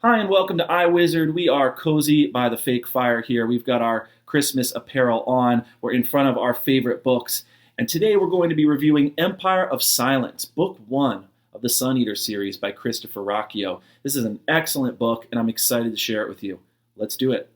Hi and welcome to iWizard. We are cozy by the fake fire here. We've got our Christmas apparel on. We're in front of our favorite books. And today we're going to be reviewing Empire of Silence, Book 1 of the Sun Eater series by Christopher Ruocchio. This is an excellent book and I'm excited to share it with you. Let's do it.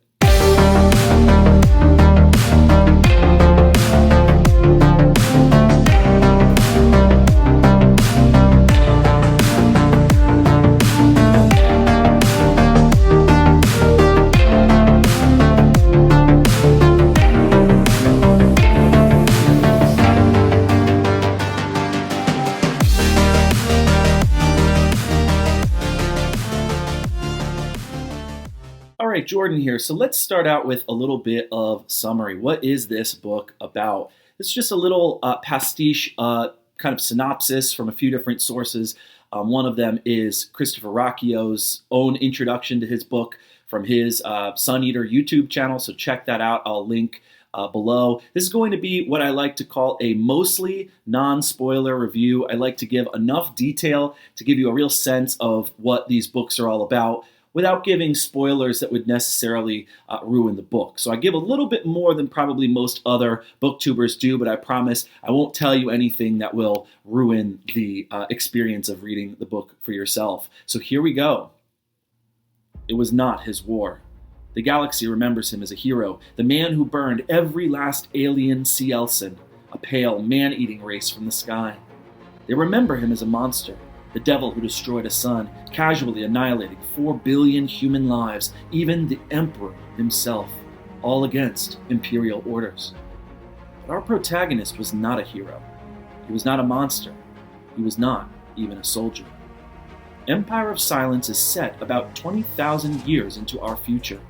All right, Jordan here. So let's start out with a little bit of summary. What is this book about? This is just a little pastiche kind of synopsis from a few different sources. One of them is Christopher Ruocchio's own introduction to his book from his Sun Eater YouTube channel, so check that out. I'll link below. This is going to be what I like to call a mostly non-spoiler review. I like to give enough detail to give you a real sense of what these books are all about, without giving spoilers that would necessarily ruin the book. So I give a little bit more than probably most other booktubers do, but I promise I won't tell you anything that will ruin the experience of reading the book for yourself. So here we go. It was not his war. The galaxy remembers him as a hero, the man who burned every last alien Cielson, a pale, man-eating race from the sky. They remember him as a monster, the devil who destroyed a sun, casually annihilating 4 billion human lives, even the Emperor himself, all against Imperial orders. But our protagonist was not a hero. He was not a monster. He was not even a soldier. Empire of Silence is set about 20,000 years into our future,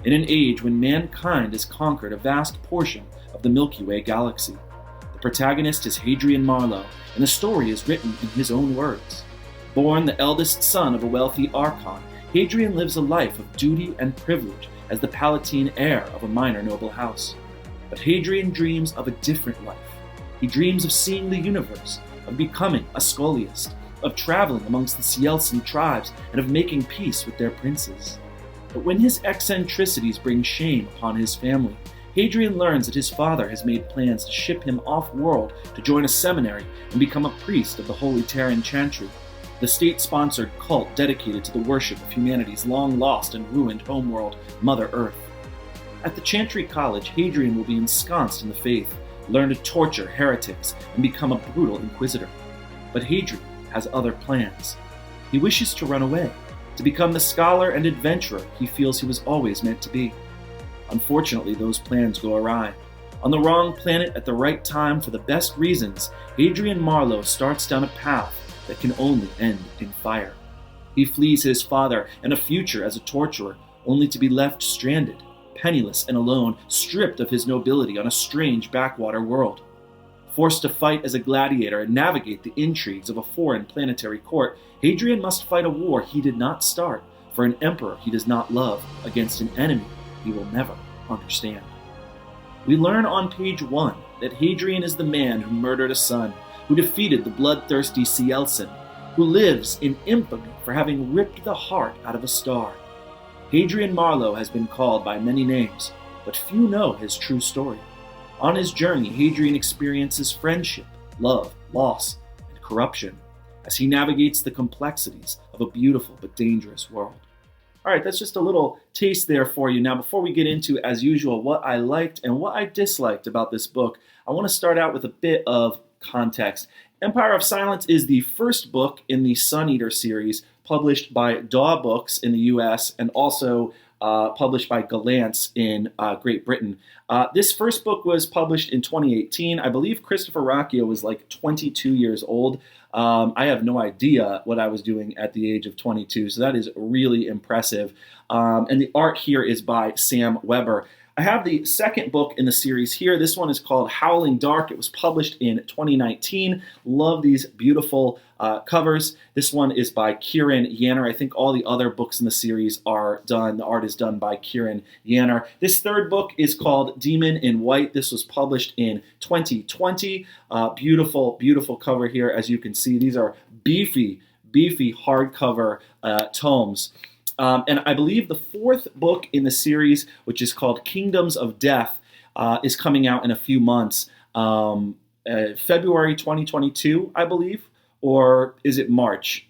in an age when mankind has conquered a vast portion of the Milky Way galaxy. The protagonist is Hadrian Marlowe, and the story is written in his own words. Born the eldest son of a wealthy archon, Hadrian lives a life of duty and privilege as the Palatine heir of a minor noble house. But Hadrian dreams of a different life. He dreams of seeing the universe, of becoming a scholiast, of traveling amongst the Cielson tribes, and of making peace with their princes. But when his eccentricities bring shame upon his family, Hadrian learns that his father has made plans to ship him off-world to join a seminary and become a priest of the Holy Terran Chantry, the state-sponsored cult dedicated to the worship of humanity's long-lost and ruined homeworld, Mother Earth. At the Chantry College, Hadrian will be ensconced in the faith, learn to torture heretics, and become a brutal inquisitor. But Hadrian has other plans. He wishes to run away, to become the scholar and adventurer he feels he was always meant to be. Unfortunately, those plans go awry. On the wrong planet at the right time for the best reasons, Hadrian Marlowe starts down a path that can only end in fire. He flees his father and a future as a torturer, only to be left stranded, penniless and alone, stripped of his nobility on a strange backwater world. Forced to fight as a gladiator and navigate the intrigues of a foreign planetary court, Hadrian must fight a war he did not start for an emperor he does not love against an enemy he will never understand. We learn on page 1 that Hadrian is the man who murdered a son, who defeated the bloodthirsty Cielson, who lives in infamy for having ripped the heart out of a star. Hadrian Marlowe has been called by many names, but few know his true story. On his journey, Hadrian experiences friendship, love, loss, and corruption as he navigates the complexities of a beautiful but dangerous world. All right, that's just a little taste there for you. Now, before we get into, as usual, what I liked and what I disliked about this book, I want to start out with a bit of context. Empire of Silence is the first book in the Sun Eater series, published by Daw Books in the US and also published by Gollancz in Great Britain. This first book was published in 2018. I believe Christopher Ruocchio was like 22 years old. I have no idea what I was doing at the age of 22, so that is really impressive. And the art here is by Sam Weber. I have the second book in the series here. This one is called Howling Dark. It was published in 2019. Love these beautiful covers. This one is by Kieran Yanner. I think all the other books in the series are done. The art is done by Kieran Yanner. This third book is called Demon in White. This was published in 2020. Beautiful, beautiful cover here. As you can see, these are beefy hardcover tomes. And I believe the fourth book in the series, which is called Kingdoms of Death, is coming out in a few months. February 2022, I believe, or is it March?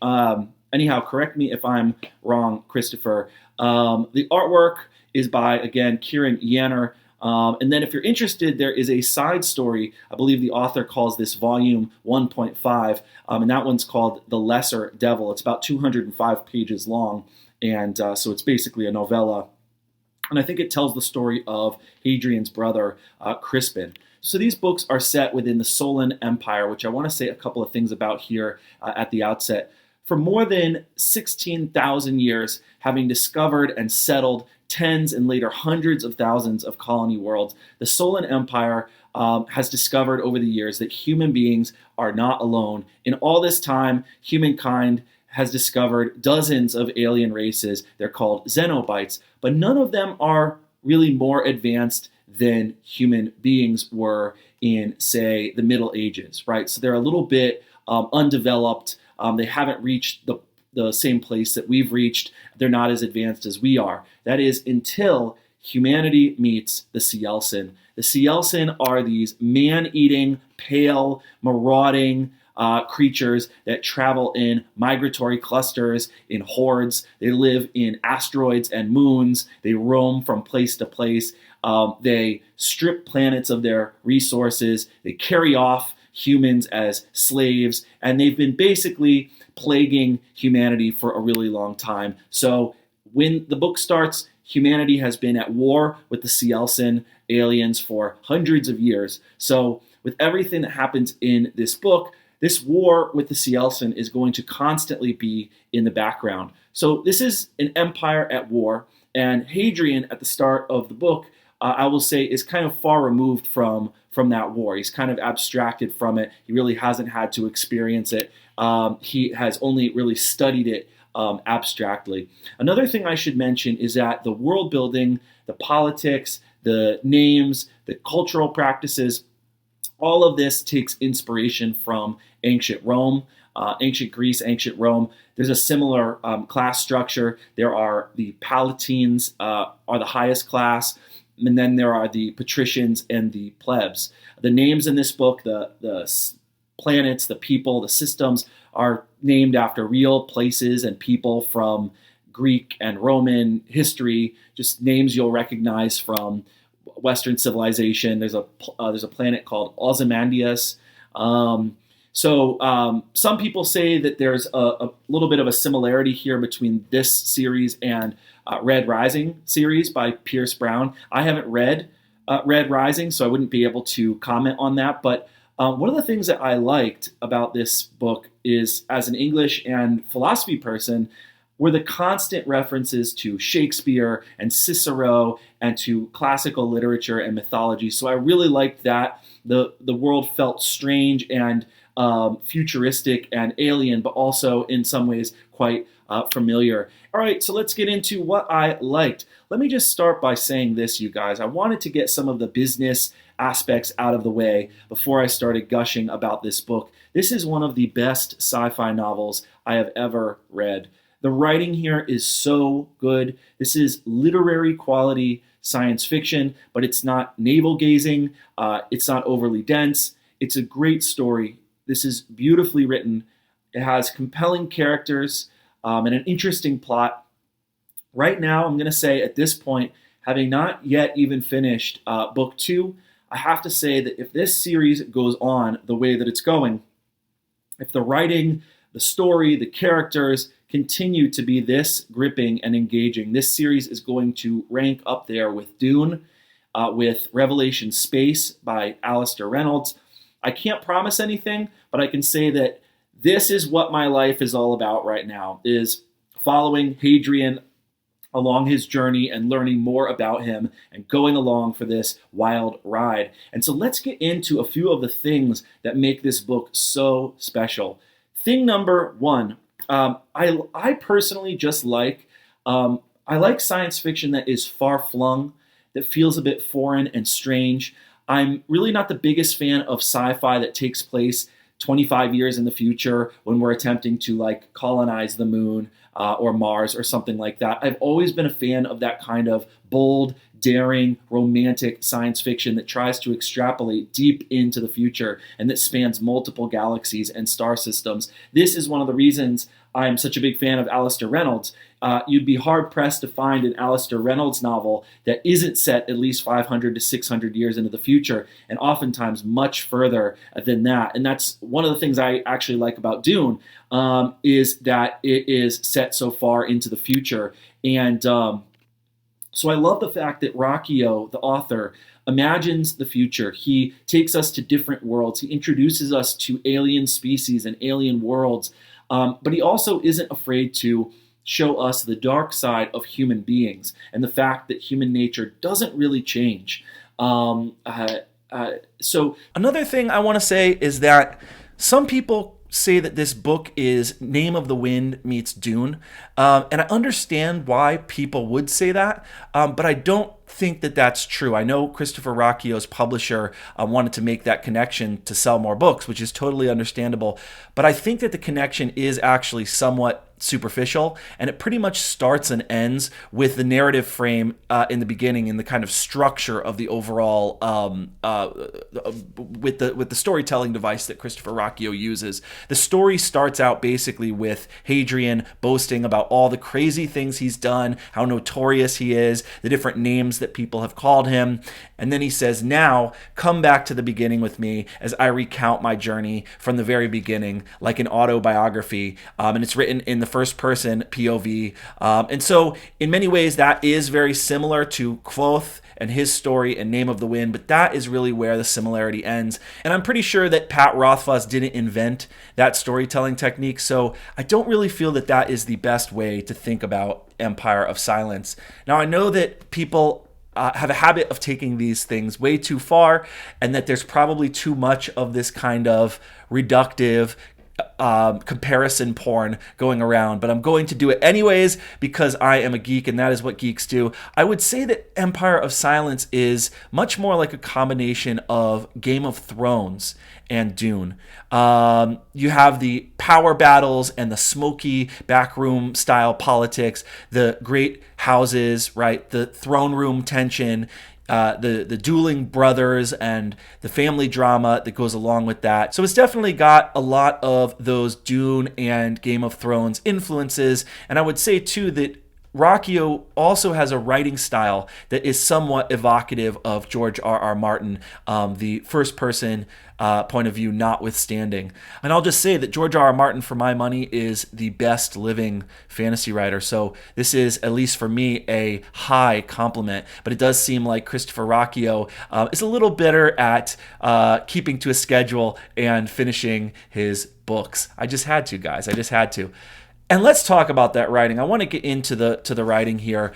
Anyhow, correct me if I'm wrong, Christopher. The artwork is by, again, Kieran Yanner. And then if you're interested, there is a side story. I believe the author calls this volume 1.5, and that one's called The Lesser Devil. It's about 205 pages long, and so it's basically a novella. And I think it tells the story of Hadrian's brother, Crispin. So these books are set within the Solon Empire, which I want to say a couple of things about here at the outset. For more than 16,000 years, having discovered and settled tens and later hundreds of thousands of colony worlds, the Solon Empire has discovered over the years that human beings are not alone. In all this time, humankind has discovered dozens of alien races. They're called Xenobites, but none of them are really more advanced than human beings were in, say, the Middle Ages, right? So they're a little bit undeveloped. They haven't reached the same place that we've reached. They're not as advanced as we are. That is until humanity meets the Cielcin. The Cielcin are these man-eating, pale, marauding creatures that travel in migratory clusters, in hordes. They live in asteroids and moons. They roam from place to place. They strip planets of their resources. They carry off humans as slaves, and they've been basically plaguing humanity for a really long time. So when the book starts, humanity has been at war with the Cielcin aliens for hundreds of years. So with everything that happens in this book, this war with the Cielcin is going to constantly be in the background. So this is an empire at war, and Hadrian at the start of the book, I will say, is kind of far removed from that war. He's kind of abstracted from it. He really hasn't had to experience it. He has only really studied it abstractly. Another thing I should mention is that the world building, the politics, the names, the cultural practices, all of this takes inspiration from ancient Rome, ancient Greece, ancient Rome. There's a similar class structure. There are the Palatines are the highest class, and then there are the patricians and the plebs. The names in this book, the planets, the people, the systems are named after real places and people from Greek and Roman history, just names you'll recognize from Western civilization. There's a planet called Ozymandias. Some people say that there's a little bit of a similarity here between this series and Red Rising series by Pierce Brown. I haven't read Red Rising, so I wouldn't be able to comment on that. But one of the things that I liked about this book is, as an English and philosophy person, were the constant references to Shakespeare and Cicero and to classical literature and mythology. So I really liked that. The world felt strange and futuristic and alien, but also in some ways quite familiar. All right, so let's get into what I liked. Let me just start by saying this, you guys. I wanted to get some of the business aspects out of the way before I started gushing about this book. This is one of the best sci-fi novels I have ever read. The writing here is so good. This is literary quality science fiction, but it's not navel-gazing. It's not overly dense. It's a great story. This is beautifully written. It has compelling characters and an interesting plot. Right now, I'm going to say at this point, having not yet even finished book 2, I have to say that if this series goes on the way that it's going, if the writing, the story, the characters continue to be this gripping and engaging, this series is going to rank up there with Dune, with Revelation Space by Alistair Reynolds. I can't promise anything, but I can say that this is what my life is all about right now, is following Hadrian along his journey and learning more about him and going along for this wild ride. And so let's get into a few of the things that make this book so special. Thing number 1, I personally just like, I like science fiction that is far-flung, that feels a bit foreign and strange. I'm really not the biggest fan of sci-fi that takes place 25 years in the future when we're attempting to colonize the moon. or Mars or something like that. I've always been a fan of that kind of bold, daring, romantic science fiction that tries to extrapolate deep into the future and that spans multiple galaxies and star systems. This is one of the reasons I'm such a big fan of Alastair Reynolds. You'd be hard-pressed to find an Alastair Reynolds novel that isn't set at least 500 to 600 years into the future, and oftentimes much further than that. And that's one of the things I actually like about Dune, is that it is set so far into the future. And so I love the fact that Ruocchio, the author, imagines the future. He takes us to different worlds. He introduces us to alien species and alien worlds. But he also isn't afraid to show us the dark side of human beings and the fact that human nature doesn't really change. So another thing I want to say is that some people say that this book is Name of the Wind meets Dune. And I understand why people would say that, but I don't think that that's true. I know Christopher Ruocchio's publisher wanted to make that connection to sell more books, which is totally understandable. But I think that the connection is actually somewhat superficial, and it pretty much starts and ends with the narrative frame in the beginning and the kind of structure of the overall with the storytelling device that Christopher Ruocchio uses. The story starts out basically with Hadrian boasting about all the crazy things he's done, how notorious he is, the different names that people have called him, and then he says, "Now come back to the beginning with me as I recount my journey from the very beginning, like an autobiography," and it's written in the first person POV. And so in many ways that is very similar to Kvothe and his story and Name of the Wind, but that is really where the similarity ends. And I'm pretty sure that Pat Rothfuss didn't invent that storytelling technique, so I don't really feel that that is the best way to think about Empire of Silence. Now, I know that people have a habit of taking these things way too far, and that there's probably too much of this kind of reductive comparison porn going around, but I'm going to do it anyways because I am a geek and that is what geeks do. I would say that Empire of Silence is much more like a combination of Game of Thrones and Dune. You have the power battles and the smoky backroom style politics, the great houses, right? The throne room tension, the dueling brothers and the family drama that goes along with that. So it's definitely got a lot of those Dune and Game of Thrones influences. And I would say too that Ruocchio also has a writing style that is somewhat evocative of George R.R. Martin, the first person point of view notwithstanding. And I'll just say that George R.R. Martin, for my money, is the best living fantasy writer. So this is, at least for me, a high compliment. But it does seem like Christopher Ruocchio is a little better at keeping to a schedule and finishing his books. I just had to, guys. I just had to. And let's talk about that writing. I want to get into the writing here.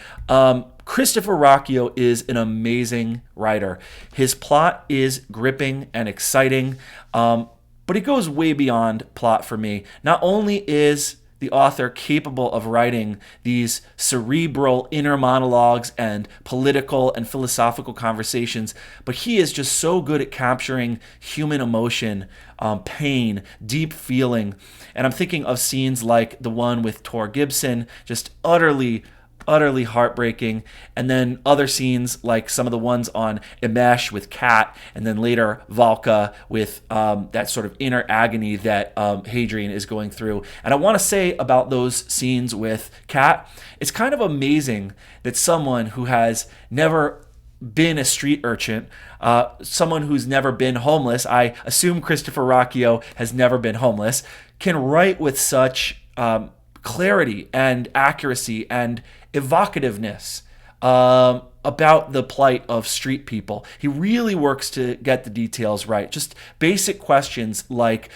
Christopher Ruocchio is an amazing writer. His plot is gripping and exciting, but it goes way beyond plot for me. Not only is the author capable of writing these cerebral inner monologues and political and philosophical conversations, but he is just so good at capturing human emotion, pain, deep feeling. And I'm thinking of scenes like the one with Tor Gibson, just utterly heartbreaking, and then other scenes like some of the ones on Imesh with Kat, and then later Valka with that sort of inner agony that Hadrian is going through. And I want to say about those scenes with Kat, it's kind of amazing that someone who has never been a street urchin, someone who's never been homeless, I assume Christopher Ruocchio has never been homeless, can write with such clarity and accuracy and evocativeness about the plight of street people. He really works to get the details right. Just basic questions like,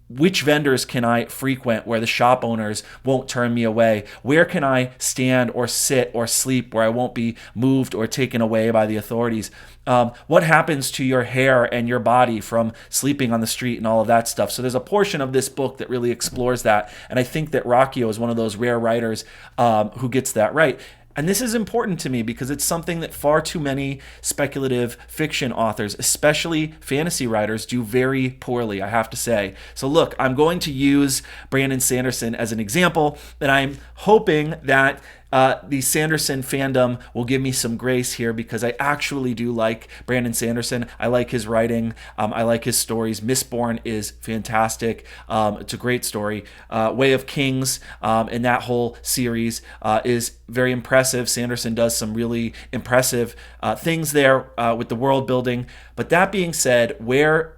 which vendors can I frequent where the shop owners won't turn me away? Where can I stand or sit or sleep where I won't be moved or taken away by the authorities? What happens to your hair and your body from sleeping on the street and all of that stuff? So there's a portion of this book that really explores that. And I think that Ruocchio is one of those rare writers who gets that right. And this is important to me because it's something that far too many speculative fiction authors, especially fantasy writers, do very poorly, I have to say. So look, I'm going to use Brandon Sanderson as an example, and I'm hoping that the Sanderson fandom will give me some grace here because I actually do like Brandon Sanderson. I like his writing. I like his stories. Mistborn is fantastic. It's a great story. Way of Kings and that whole series is very impressive. Sanderson does some really impressive things there with the world building. But that being said, where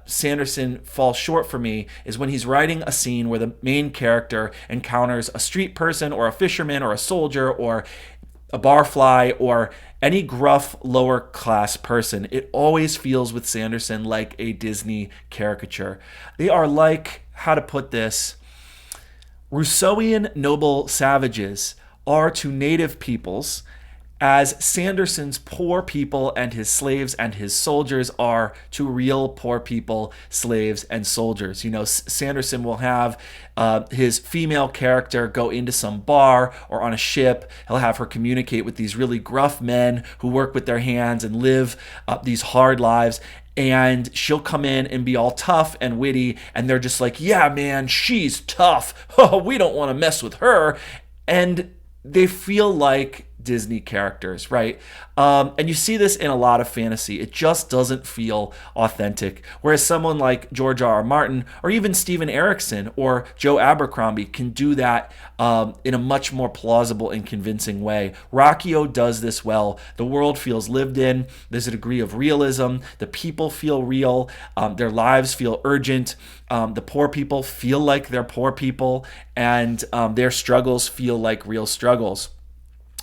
Sanderson falls short for me is when he's writing a scene where the main character encounters a street person or a fisherman or a soldier or a barfly or any gruff lower class person. It always feels with Sanderson like a Disney caricature. They are like, how to put this, Rousseauian noble savages are to native peoples as Sanderson's poor people and his slaves and his soldiers are to real poor people, slaves, and soldiers. You know, Sanderson will have his female character go into some bar or on a ship. He'll have her communicate with these really gruff men who work with their hands and live these hard lives. And she'll come in and be all tough and witty, and they're just like, yeah, man, she's tough. Oh, we don't want to mess with her. And they feel like Disney characters, right? And you see this in a lot of fantasy. It just doesn't feel authentic. Whereas someone like George R. R. Martin or even Steven Erikson or Joe Abercrombie can do that in a much more plausible and convincing way. Ruocchio does this well. The world feels lived in. There's a degree of realism. The people feel real. Their lives feel urgent. The poor people feel like they're poor people, and their struggles feel like real struggles.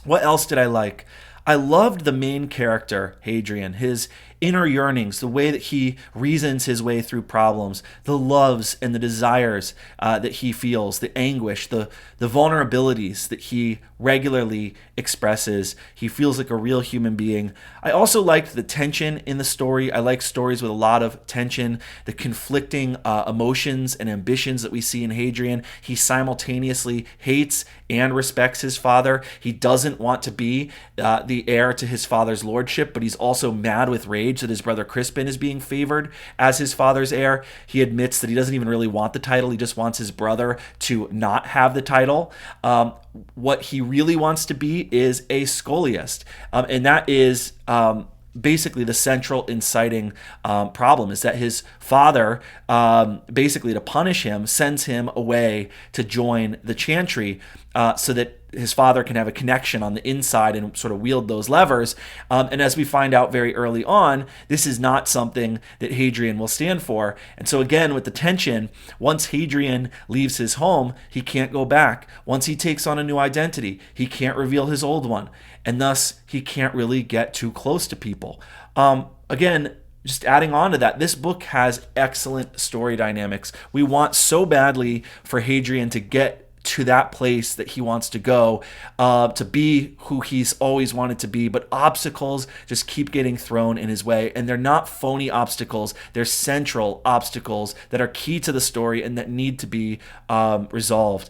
What else did I like? I loved the main character, Hadrian, his inner yearnings, the way that he reasons his way through problems, the loves and the desires that he feels, the anguish, the vulnerabilities that he regularly expresses. He feels like a real human being. I also liked the tension in the story. I like stories with a lot of tension, the conflicting emotions and ambitions that we see in Hadrian. He simultaneously hates and respects his father. He doesn't want to be the heir to his father's lordship, but he's also mad with rage that his brother Crispin is being favored as his father's heir. He admits that he doesn't even really want the title. He just wants his brother to not have the title. What he really wants to be is a scholiast. And that is basically the central inciting problem, is that his father, basically to punish him, sends him away to join the chantry so that his father can have a connection on the inside and sort of wield those levers. And as we find out very early on, this is not something that Hadrian will stand for. And so again, with the tension, once Hadrian leaves his home, he can't go back. Once he takes on a new identity, he can't reveal his old one. And thus, he can't really get too close to people. Again, just adding on to that, this book has excellent story dynamics. We want so badly for Hadrian to get to that place that he wants to go, to be who he's always wanted to be, but obstacles just keep getting thrown in his way, and they're not phony obstacles. They're central obstacles that are key to the story and that need to be resolved.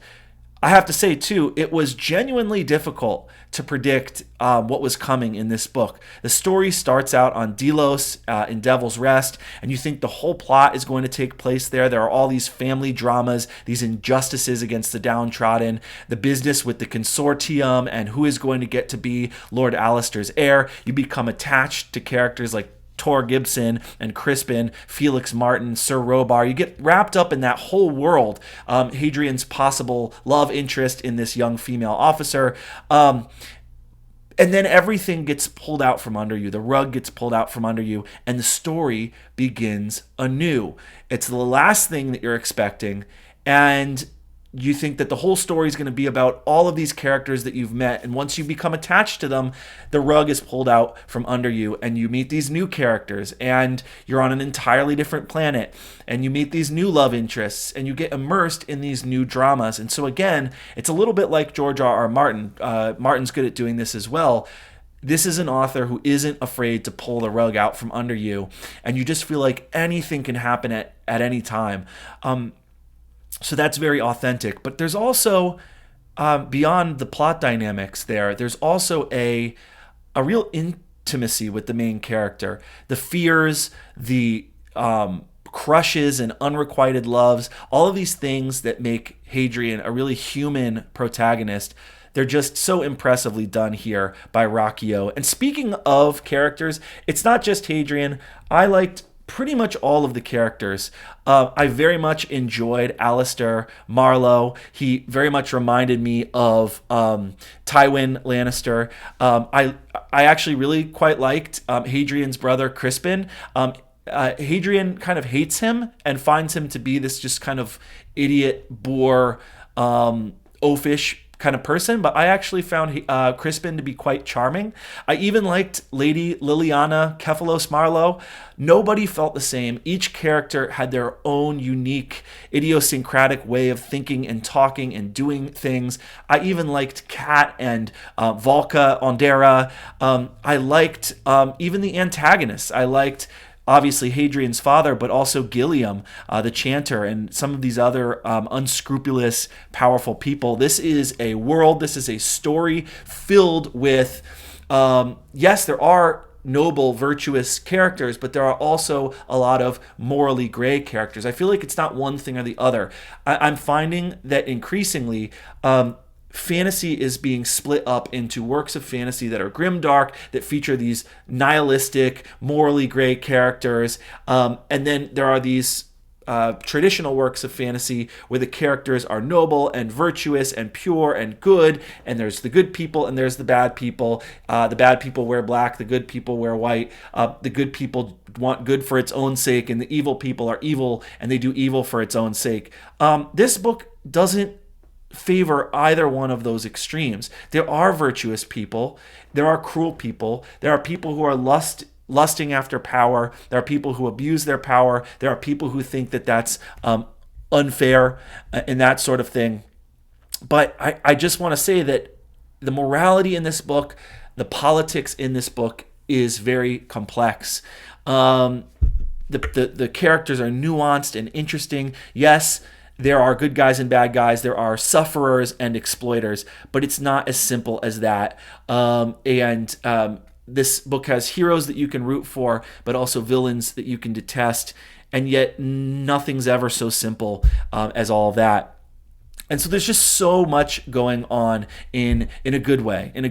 I have to say, too, it was genuinely difficult to predict what was coming in this book. The story starts out on Delos in Devil's Rest, and you think the whole plot is going to take place there. There are all these family dramas, these injustices against the downtrodden, the business with the consortium, and who is going to get to be Lord Alistair's heir. You become attached to characters like Tor Gibson and Crispin, Felix Martin, Sir Robar. You get wrapped up in that whole world. Hadrian's possible love interest in this young female officer. And then everything gets pulled out from under you. The rug gets pulled out from under you, and the story begins anew. It's the last thing that you're expecting, and you think that the whole story is going to be about all of these characters that you've met, and once you become attached to them, the rug is pulled out from under you, and you meet these new characters, and you're on an entirely different planet, and you meet these new love interests, and you get immersed in these new dramas. And so again, it's a little bit like George R. R. Martin. Martin's good at doing this as well. This is an author who isn't afraid to pull the rug out from under you, and you just feel like anything can happen at any time. So that's very authentic. But there's also beyond the plot dynamics there's also a real intimacy with the main character. The fears, the crushes and unrequited loves, all of these things that make Hadrian a really human protagonist. They're just so impressively done here by Ruocchio. And speaking of characters, it's not just Hadrian. I liked pretty much all of the characters. I very much enjoyed Alistair Marlowe. He very much reminded me of Tywin Lannister. I actually really quite liked Hadrian's brother Crispin. Hadrian kind of hates him and finds him to be this just kind of idiot, bore, oafish kind of person, but I actually found Crispin to be quite charming. I even liked Lady Liliana Kefalos Marlowe. Nobody felt the same. Each character had their own unique, idiosyncratic way of thinking and talking and doing things. I even liked Kat and Volka Ondera. I liked even the antagonists. I liked obviously Hadrian's father, but also Gilliam, the chanter, and some of these other unscrupulous, powerful people. This is a world, this is a story filled with, yes, there are noble, virtuous characters, but there are also a lot of morally gray characters. I feel like it's not one thing or the other. I'm finding that increasingly, fantasy is being split up into works of fantasy that are grimdark, that feature these nihilistic, morally gray characters. And then there are these traditional works of fantasy where the characters are noble and virtuous and pure and good. And there's the good people and there's the bad people. The bad people wear black, the good people wear white. The good people want good for its own sake, and the evil people are evil and they do evil for its own sake. This book doesn't favor either one of those extremes. There are virtuous people, there are cruel people, there are people who are lusting after power, there are people who abuse their power, there are people who think that that's unfair and that sort of thing. But I just want to say that the morality in this book, the politics in this book is very complex. The characters are nuanced and interesting. Yes, there are good guys and bad guys. There are sufferers and exploiters, but it's not as simple as that. This book has heroes that you can root for, but also villains that you can detest. And yet nothing's ever so simple as all of that. And so there's just so much going on in a good way, and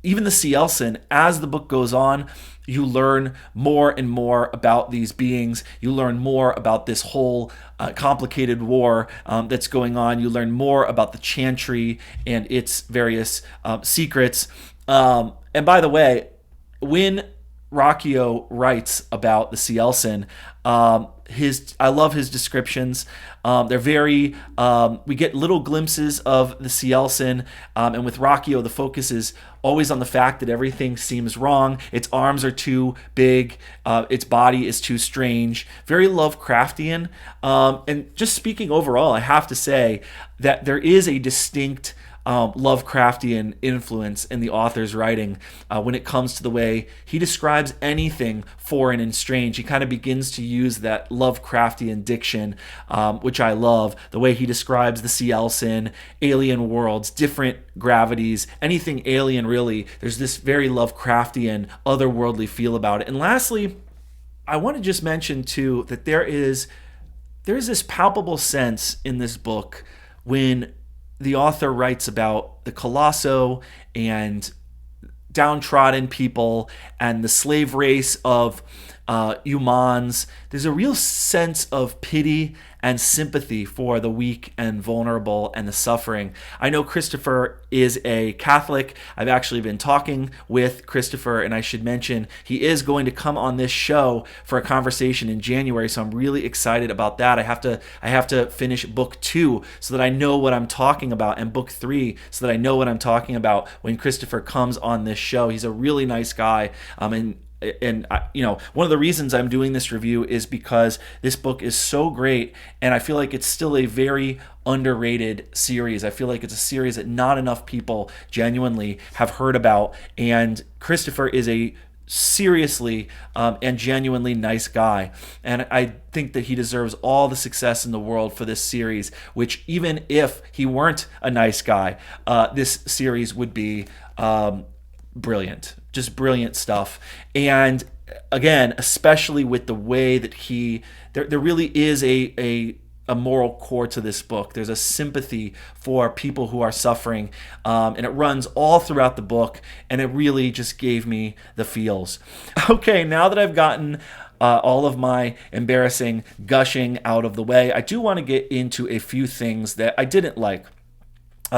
even the Cielsen, as the book goes on, you learn more and more about these beings. You learn more about this whole complicated war that's going on. You learn more about the Chantry and its various secrets. And by the way, when Ruocchio writes about the Cielsen, I love his descriptions. They're very, we get little glimpses of the Cielsen, and with Ruocchio, the focus is always on the fact that everything seems wrong. Its arms are too big, its body is too strange, very Lovecraftian. And just speaking overall, I have to say that there is a distinct Lovecraftian influence in the author's writing when it comes to the way he describes anything foreign and strange. He kind of begins to use that Lovecraftian diction, which I love. The way he describes the Cielsen, alien worlds, different gravities, anything alien really. There's this very Lovecraftian, otherworldly feel about it. And lastly, I want to just mention too that there's this palpable sense in this book when the author writes about the Colosso and downtrodden people and the slave race of humans. There's a real sense of pity and sympathy for the weak and vulnerable and the suffering. I know Christopher is a Catholic. I've actually been talking with Christopher, and I should mention he is going to come on this show for a conversation in January, so I'm really excited about that. I have to finish book 2 so that I know what I'm talking about, and book 3 so that I know what I'm talking about when Christopher comes on this show. He's a really nice guy, and one of the reasons I'm doing this review is because this book is so great, and I feel like it's still a very underrated series. I feel like it's a series that not enough people genuinely have heard about, and Christopher is a seriously and genuinely nice guy. And I think that he deserves all the success in the world for this series, which even if he weren't a nice guy, this series would be brilliant. Just brilliant stuff. And again, especially with the way that there really is a moral core to this book. There's a sympathy for people who are suffering, and it runs all throughout the book, and it really just gave me the feels. Okay, now that I've gotten all of my embarrassing gushing out of the way, I do want to get into a few things that I didn't like.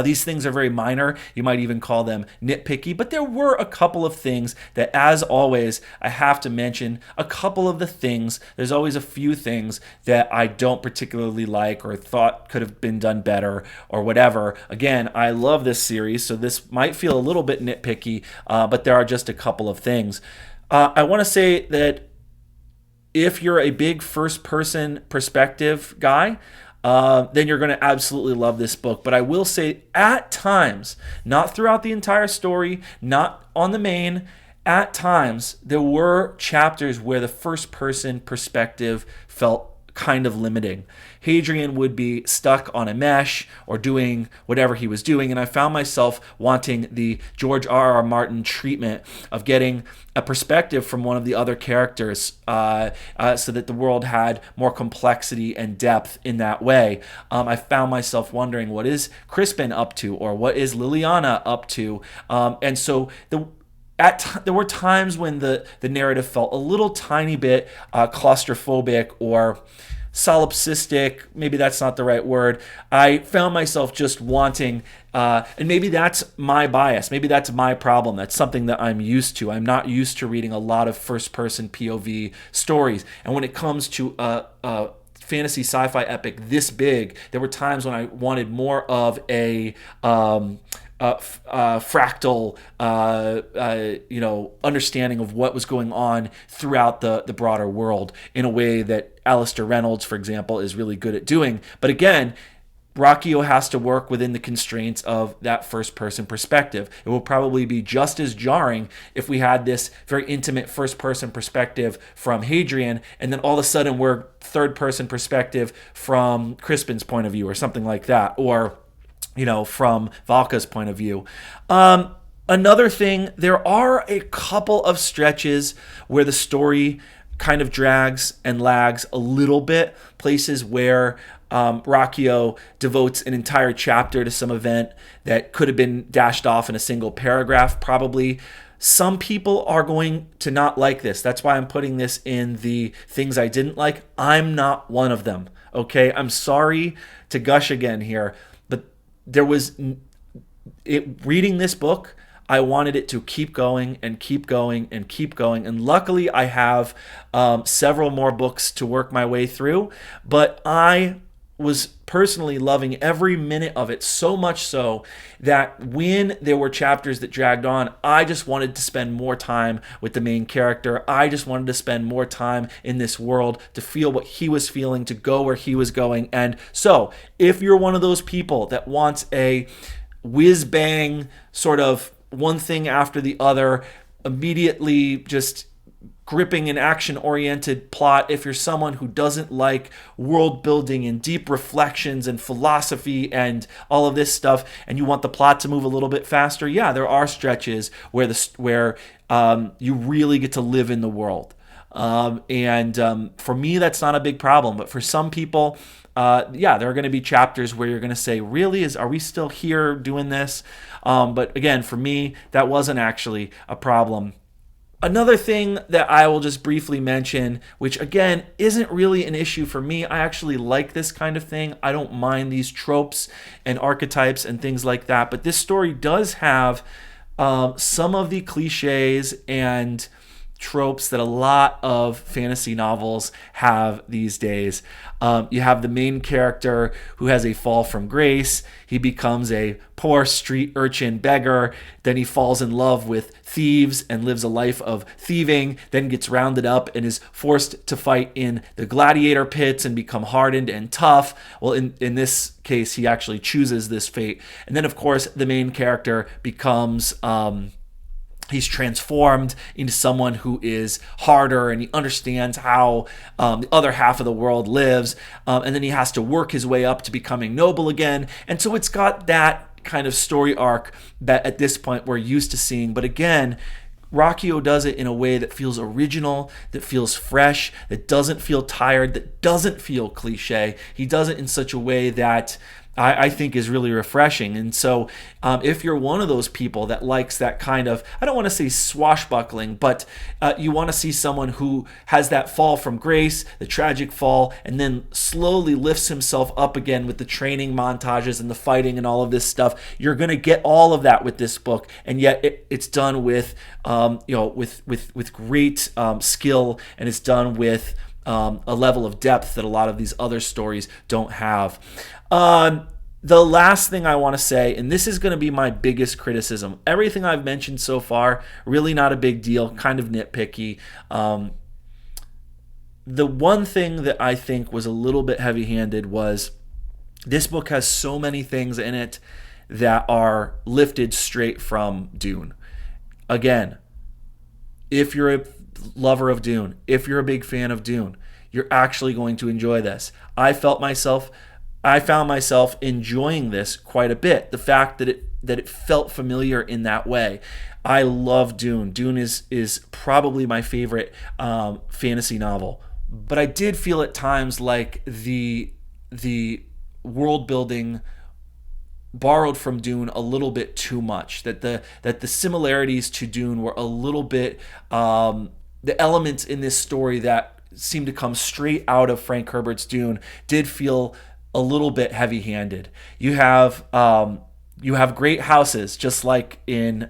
These things are very minor. You might even call them nitpicky, but there were a couple of things that, as always, I have to mention a couple of the things. There's always a few things that I don't particularly like or thought could have been done better or whatever. Again, I love this series, so this might feel a little bit nitpicky, but there are just a couple of things. I want to say that if you're a big first-person perspective guy, then you're going to absolutely love this book. But I will say, at times, not throughout the entire story, not on the main, at times, there were chapters where the first-person perspective felt kind of limiting. Hadrian would be stuck on a mesh or doing whatever he was doing, and I found myself wanting the George R.R. Martin treatment of getting a perspective from one of the other characters so that the world had more complexity and depth in that way. I found myself wondering, what is Crispin up to, or what is Liliana up to? And so there were times when the narrative felt a little tiny bit claustrophobic or solipsistic. Maybe that's not the right word. I found myself just wanting, and maybe that's my bias. Maybe that's my problem. That's something that I'm used to. I'm not used to reading a lot of first-person POV stories. And when it comes to fantasy sci-fi epic this big, there were times when I wanted more of a fractal, understanding of what was going on throughout the broader world in a way that Alistair Reynolds, for example, is really good at doing. But again, Ruocchio has to work within the constraints of that first-person perspective. It will probably be just as jarring if we had this very intimate first-person perspective from Hadrian, and then all of a sudden we're third-person perspective from Crispin's point of view or something like that, or from Valka's point of view. Another thing, there are a couple of stretches where the story kind of drags and lags a little bit, places where Ruocchio devotes an entire chapter to some event that could have been dashed off in a single paragraph, probably. Some people are going to not like this. That's why I'm putting this in the things I didn't like. I'm not one of them, okay? I'm sorry to gush again here, but reading this book, I wanted it to keep going and keep going and keep going. And luckily, I have several more books to work my way through. But I was personally loving every minute of it, so much so that when there were chapters that dragged on, I just wanted to spend more time with the main character. I just wanted to spend more time in this world, to feel what he was feeling, to go where he was going. And so, if you're one of those people that wants a whiz-bang sort of one thing after the other, immediately just gripping and action-oriented plot, if you're someone who doesn't like world building and deep reflections and philosophy and all of this stuff, and you want the plot to move a little bit faster, yeah, there are stretches where you really get to live in the world. For me, that's not a big problem. But for some people, there are going to be chapters where you're going to say, really, are we still here doing this? But again, for me, that wasn't actually a problem. Another thing that I will just briefly mention, which again isn't really an issue for me, I actually like this kind of thing. I don't mind these tropes and archetypes and things like that. But this story does have some of the cliches and tropes that a lot of fantasy novels have these days. You have the main character who has a fall from grace. He becomes a poor street urchin beggar. Then he falls in love with thieves and lives a life of thieving, then gets rounded up and is forced to fight in the gladiator pits and become hardened and tough. Well, in this case, he actually chooses this fate. And then, of course, the main character becomes he's transformed into someone who is harder, and he understands how the other half of the world lives, and then he has to work his way up to becoming noble again. And so it's got that kind of story arc that at this point we're used to seeing. But again, Ruocchio does it in a way that feels original, that feels fresh, that doesn't feel tired, that doesn't feel cliche. He does it in such a way that I think is really refreshing. And so if you're one of those people that likes that kind of, I don't want to say swashbuckling, but you want to see someone who has that fall from grace, the tragic fall, and then slowly lifts himself up again with the training montages and the fighting and all of this stuff, you're going to get all of that with this book. And yet it's done with, with great skill, and it's done with a level of depth that a lot of these other stories don't have. The last thing I want to say, and this is going to be my biggest criticism, everything I've mentioned so far, really not a big deal, kind of nitpicky. The one thing that I think was a little bit heavy-handed was this book has so many things in it that are lifted straight from Dune. Again, if you're a lover of Dune, if you're a big fan of Dune, you're actually going to enjoy this. I found myself enjoying this quite a bit. The fact that it felt familiar in that way. I love Dune. Dune is probably my favorite fantasy novel. But I did feel at times like the world building borrowed from Dune a little bit too much. That the similarities to Dune were a little bit the elements in this story that seemed to come straight out of Frank Herbert's Dune did feel a little bit heavy-handed. You have great houses, just like in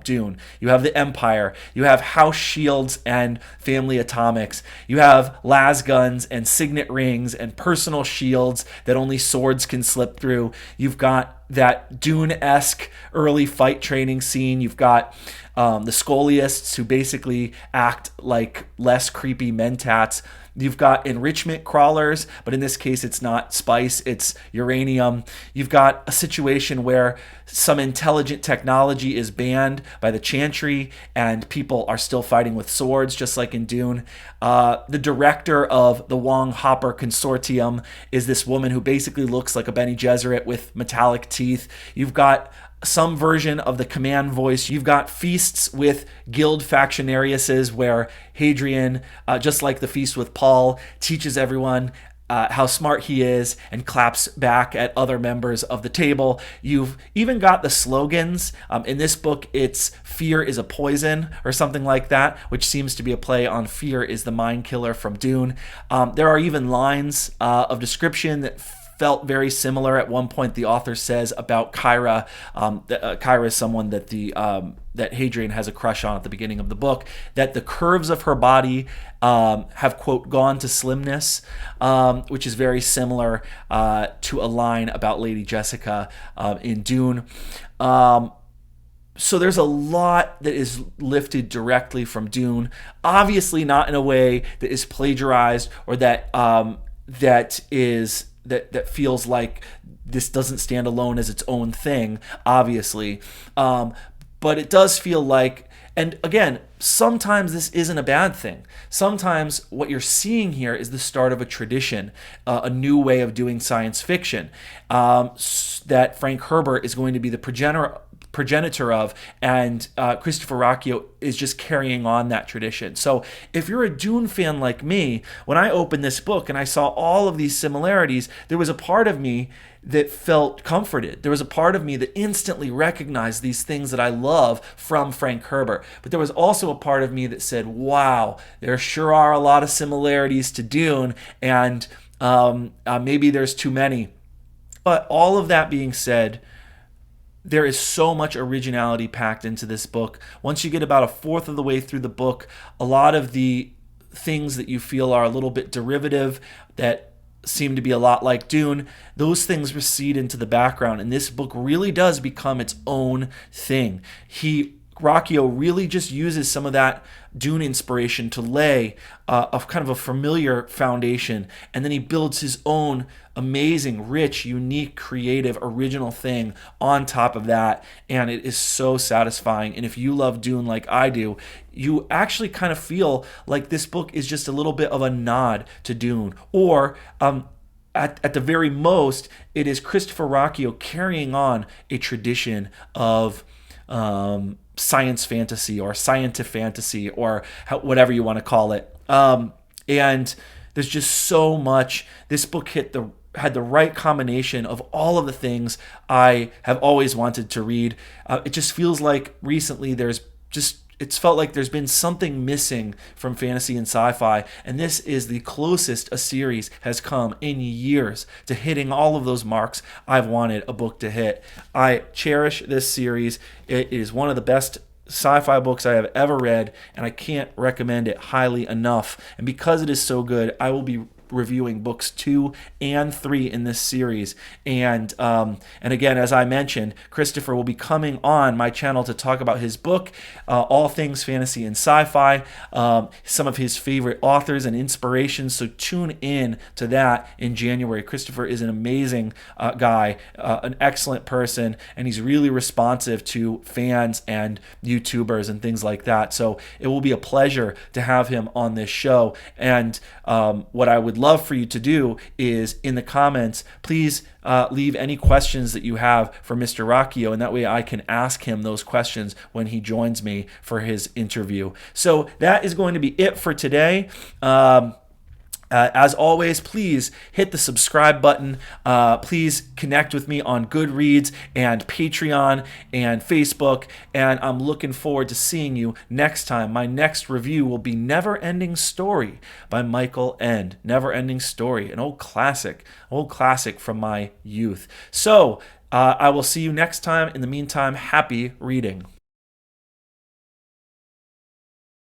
Dune. You have the Empire. You have house shields and family atomics. You have las guns and signet rings and personal shields that only swords can slip through. You've got that Dune-esque early fight training scene. You've got the Scholiasts, who basically act like less creepy mentats. You've got enrichment crawlers, but in this case, it's not spice, it's uranium. You've got a situation where some intelligent technology is banned by the Chantry, and people are still fighting with swords, just like in Dune. The director of the Wong Hopper Consortium is this woman who basically looks like a Bene Gesserit with metallic teeth. You've got some version of the command voice. You've got feasts with guild factionariuses where Hadrian, just like the feast with Paul, teaches everyone how smart he is and claps back at other members of the table. You've even got the slogans. In this book, it's "Fear is a poison" or something like that, which seems to be a play on "Fear is the mind killer" from Dune. There are even lines of description that felt very similar. At one point, the author says about Kyra. Kyra is someone that that Hadrian has a crush on at the beginning of the book. That the curves of her body have, quote, gone to slimness, which is very similar to a line about Lady Jessica in Dune. So there's a lot that is lifted directly from Dune. Obviously, not in a way that is plagiarized or that that feels like this doesn't stand alone as its own thing, obviously. But it does feel like, and again, sometimes this isn't a bad thing. Sometimes what you're seeing here is the start of a tradition, a new way of doing science fiction that Frank Herbert is going to be the progenitor of, and Christopher Ruocchio is just carrying on that tradition. So if you're a Dune fan like me, when I opened this book and I saw all of these similarities, there was a part of me that felt comforted. There was a part of me that instantly recognized these things that I love from Frank Herbert. But there was also a part of me that said, wow, there sure are a lot of similarities to Dune, and maybe there's too many. But all of that being said, there is so much originality packed into this book. Once you get about a fourth of the way through the book, a lot of the things that you feel are a little bit derivative, that seem to be a lot like Dune, those things recede into the background, and this book really does become its own thing. He Ruocchio really just uses some of that Dune inspiration to lay a kind of a familiar foundation, and then he builds his own amazing, rich, unique, creative, original thing on top of that, and it is so satisfying. And if you love Dune like I do, you actually kind of feel like this book is just a little bit of a nod to Dune, or at the very most, it is Christopher Ruocchio carrying on a tradition of science fantasy or scientific fantasy or whatever you want to call it. And there's just so much. This book had the right combination of all of the things I have always wanted to read. It just feels like recently it's felt like there's been something missing from fantasy and sci-fi, and this is the closest a series has come in years to hitting all of those marks I've wanted a book to hit. I cherish this series. It is one of the best sci-fi books I have ever read, and I can't recommend it highly enough. And because it is so good, I will be reviewing books 2 and 3 in this series. And again, as I mentioned, Christopher will be coming on my channel to talk about his book, all things fantasy and sci-fi, some of his favorite authors and inspirations. So tune in to that in January. Christopher is an amazing guy, an excellent person, and he's really responsive to fans and YouTubers and things like that. So it will be a pleasure to have him on this show. And what I would love for you to do is in the comments, please leave any questions that you have for Mr. Ruocchio, and that way I can ask him those questions when he joins me for his interview. So that is going to be it for today. As always, please hit the subscribe button. Please connect with me on Goodreads and Patreon and Facebook. And I'm looking forward to seeing you next time. My next review will be Never Ending Story by Michael Ende. Never Ending Story, an old classic from my youth. So I will see you next time. In the meantime, happy reading.